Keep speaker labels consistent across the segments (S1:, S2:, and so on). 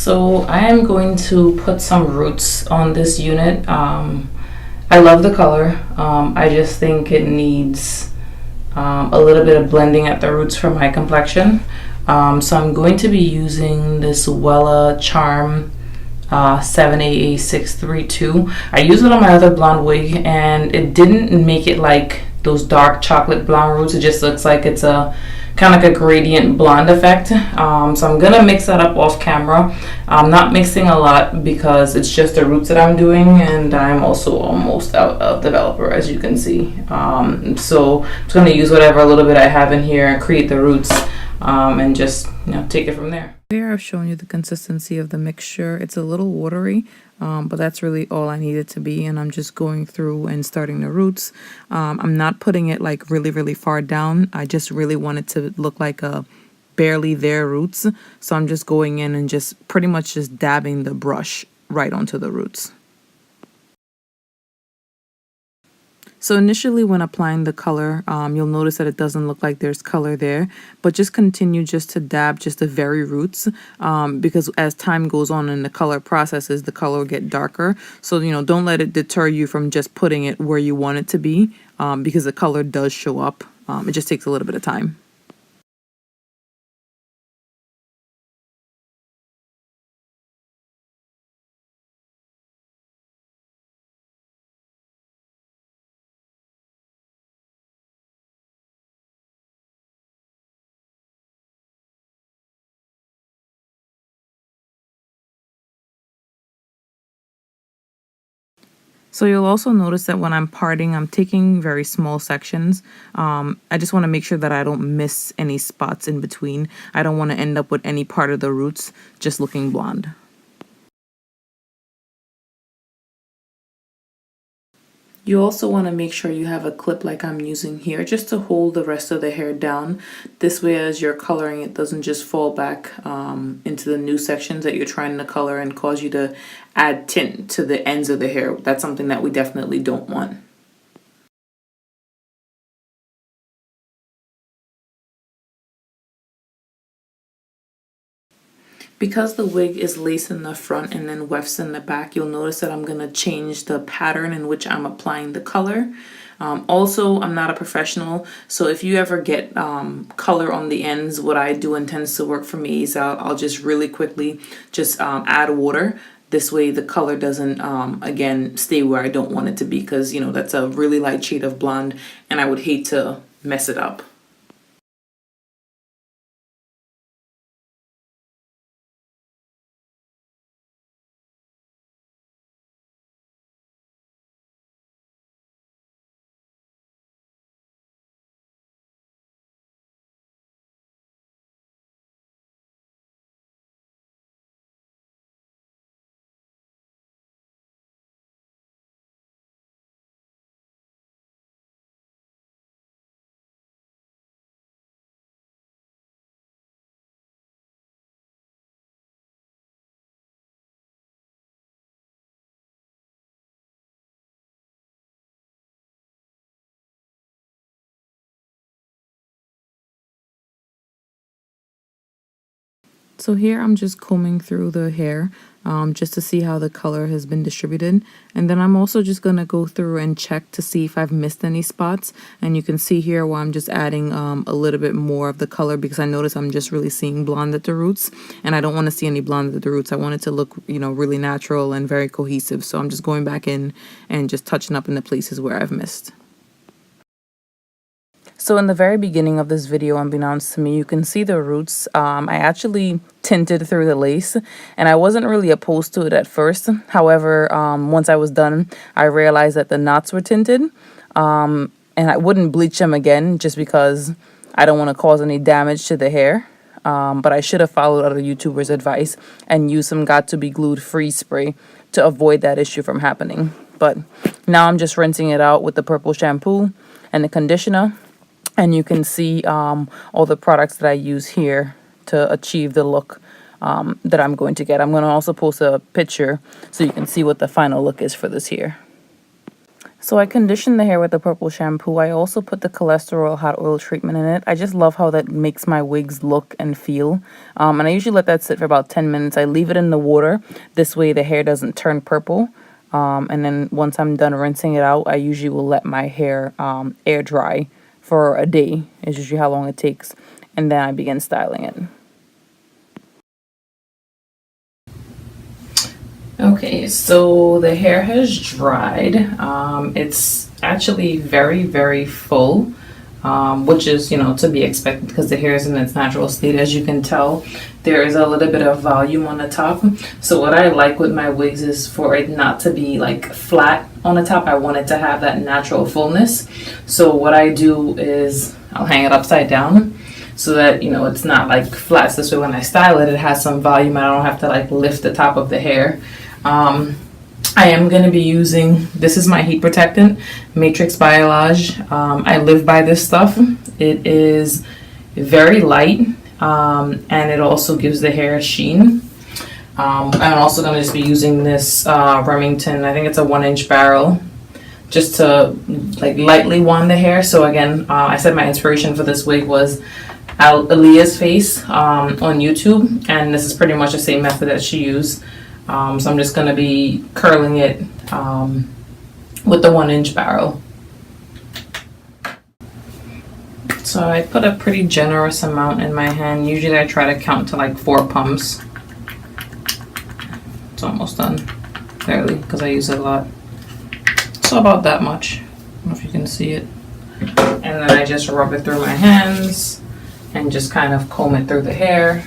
S1: So I am going to put some roots on this unit. I love the color. I just think it needs a little bit of blending at the roots for my complexion. So I'm going to be using this Wella Charm 7AA632. I used it on my other blonde wig and it didn't make it like those dark chocolate blonde roots. It just looks like it's a kind of like a gradient blonde effect. So I'm gonna mix that up off camera. I'm not mixing a lot because it's just the roots that I'm doing, and I'm also almost out of developer, as you can see. So I'm just gonna use whatever little bit I have in here and create the roots, and just take it from there. Here I've shown you the consistency of the mixture. It's a little watery, but that's really all I need it to be, and I'm just going through and starting the roots. I'm not putting it like really far down. I just really want it to look like a barely there roots, so I'm just going in and just pretty much just dabbing the brush right onto the roots. So initially when applying the color, you'll notice that it doesn't look like there's color there, but just continue just to dab just the very roots, because as time goes on and the color processes, the color will get darker. So, don't let it deter you from just putting it where you want it to be, because the color does show up. It just takes a little bit of time. So you'll also notice that when I'm parting, I'm taking very small sections. I just want to make sure that I don't miss any spots in between. I don't want to end up with any part of the roots just looking blonde. You also want to make sure you have a clip like I'm using here just to hold the rest of the hair down. This way, as you're coloring, it doesn't just fall back into the new sections that you're trying to color and cause you to add tint to the ends of the hair. That's something that we definitely don't want. Because the wig is lace in the front and then wefts in the back, you'll notice that I'm going to change the pattern in which I'm applying the color. Also, I'm not a professional, so if you ever get color on the ends, what I do and tends to work for me is I'll just really quickly just add water. This way the color doesn't, again, stay where I don't want it to be, because, that's a really light shade of blonde and I would hate to mess it up. So here I'm just combing through the hair just to see how the color has been distributed. And then I'm also just going to go through and check to see if I've missed any spots. And you can see here where I'm just adding a little bit more of the color, because I notice I'm just really seeing blonde at the roots. And I don't want to see any blonde at the roots. I want it to look, really natural and very cohesive. So I'm just going back in and just touching up in the places where I've missed. So in the very beginning of this video, unbeknownst to me, you can see the roots. I actually tinted through the lace, and I wasn't really opposed to it at first. However, once I was done, I realized that the knots were tinted, and I wouldn't bleach them again just because I don't want to cause any damage to the hair. But I should have followed other YouTubers' advice and used some got-to-be glued freeze spray to avoid that issue from happening. But now I'm just rinsing it out with the purple shampoo and the conditioner. And you can see all the products that I use here to achieve the look that I'm going to get. I'm going to also post a picture so you can see what the final look is for this here. So I conditioned the hair with the purple shampoo. I also put the cholesterol hot oil treatment in it. I just love how that makes my wigs look and feel. And I usually let that sit for about 10 minutes. I leave it in the water. This way the hair doesn't turn purple. And then once I'm done rinsing it out, I usually will let my hair air dry for a day. Is usually how long it takes. And then I begin styling it. Okay, so the hair has dried. It's actually very, very full, which is, to be expected because the hair is in its natural state. As you can tell, there is a little bit of volume on the top. So what I like with my wigs is for it not to be like flat on the top. I want it to have that natural fullness. So what I do is I'll hang it upside down so that, it's not like flat. So this way when I style it, it has some volume. I don't have to like lift the top of the hair. I am going to be using, this is my heat protectant, Matrix Biolage. I live by this stuff. It is very light, and it also gives the hair a sheen. I'm also going to just be using this Remington, I think it's a 1-inch barrel, just to like lightly wand the hair. So again, I said my inspiration for this wig was Aaliyah's face on YouTube, and this is pretty much the same method that she used. So I'm just going to be curling it with the 1-inch barrel. So I put a pretty generous amount in my hand. Usually I try to count to like 4 pumps. It's almost done, barely, because I use it a lot. So about that much. I don't know if you can see it. And then I just rub it through my hands and just kind of comb it through the hair.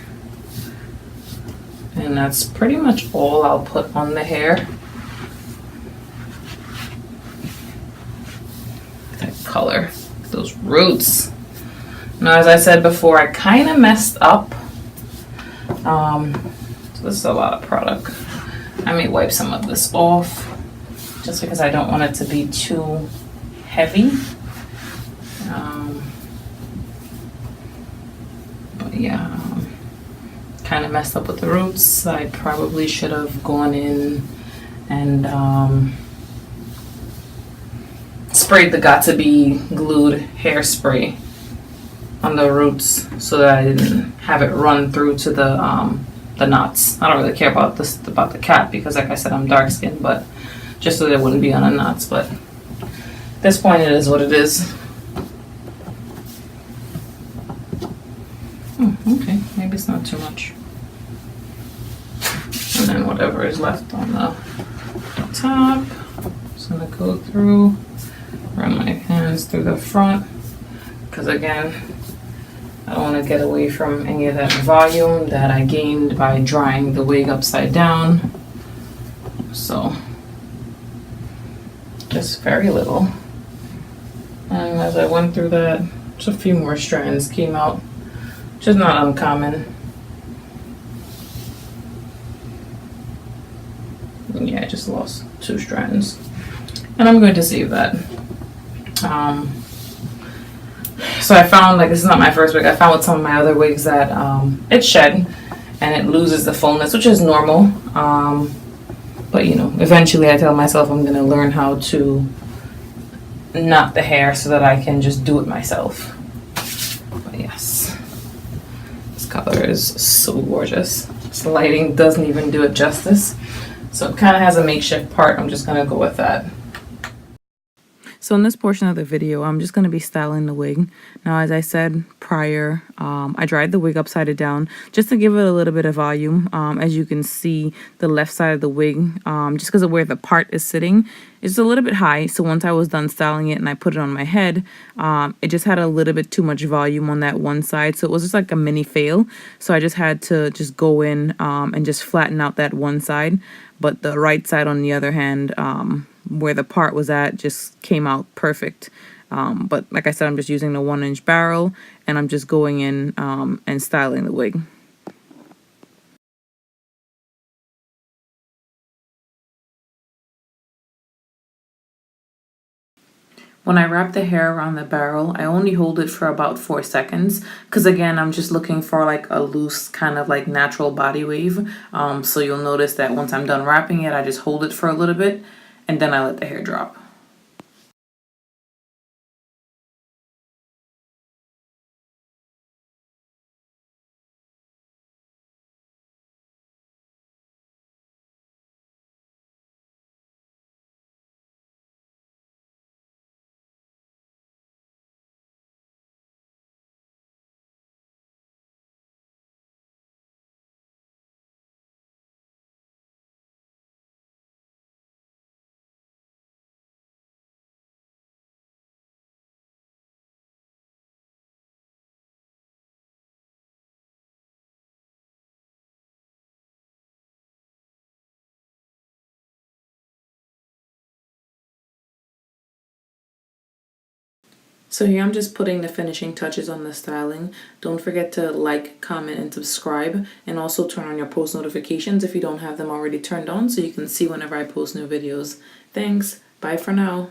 S1: And that's pretty much all I'll put on the hair. That color, those roots. Now, as I said before, I kind of messed up. So this is a lot of product. I may wipe some of this off just because I don't want it to be too heavy. But yeah. Kind of messed up with the roots. I probably should have gone in and sprayed the Got2b glued hairspray on the roots so that I didn't have it run through to the knots. I don't really care about the cat because, like I said, I'm dark skinned, but just so that it wouldn't be on the knots. But at this point, it is what it is. Okay, maybe it's not too much. And then whatever is left on the top, I'm just gonna go through, run my hands through the front, because again, I don't want to get away from any of that volume that I gained by drying the wig upside down. So just very little. And as I went through that, just a few more strands came out, which is not uncommon. Yeah, I just lost 2 strands. And I'm going to save that. So I found, like, this is not my first wig. I found with some of my other wigs that it shed and it loses the fullness, which is normal. But, eventually I tell myself I'm going to learn how to knot the hair so that I can just do it myself. But yes, this color is so gorgeous. This lighting doesn't even do it justice. So it kind of has a makeshift part. I'm just going to go with that. So in this portion of the video, I'm just going to be styling the wig. Now, as I said prior, I dried the wig upside down just to give it a little bit of volume. As you can see, the left side of the wig, just because of where the part is sitting, is a little bit high. So once I was done styling it and I put it on my head, it just had a little bit too much volume on that one side. So it was just like a mini fail. So I just had to just go in and just flatten out that one side. But the right side, on the other hand, where the part was at, just came out perfect. But like I said, I'm just using the 1-inch barrel and I'm just going in and styling the wig. When I wrap the hair around the barrel, I only hold it for about 4 seconds because, again, I'm just looking for like a loose kind of like natural body wave. So you'll notice that once I'm done wrapping it, I just hold it for a little bit and then I let the hair drop. So here I'm just putting the finishing touches on the styling. Don't forget to like, comment, and subscribe, and also turn on your post notifications if you don't have them already turned on so you can see whenever I post new videos. Thanks. Bye for now.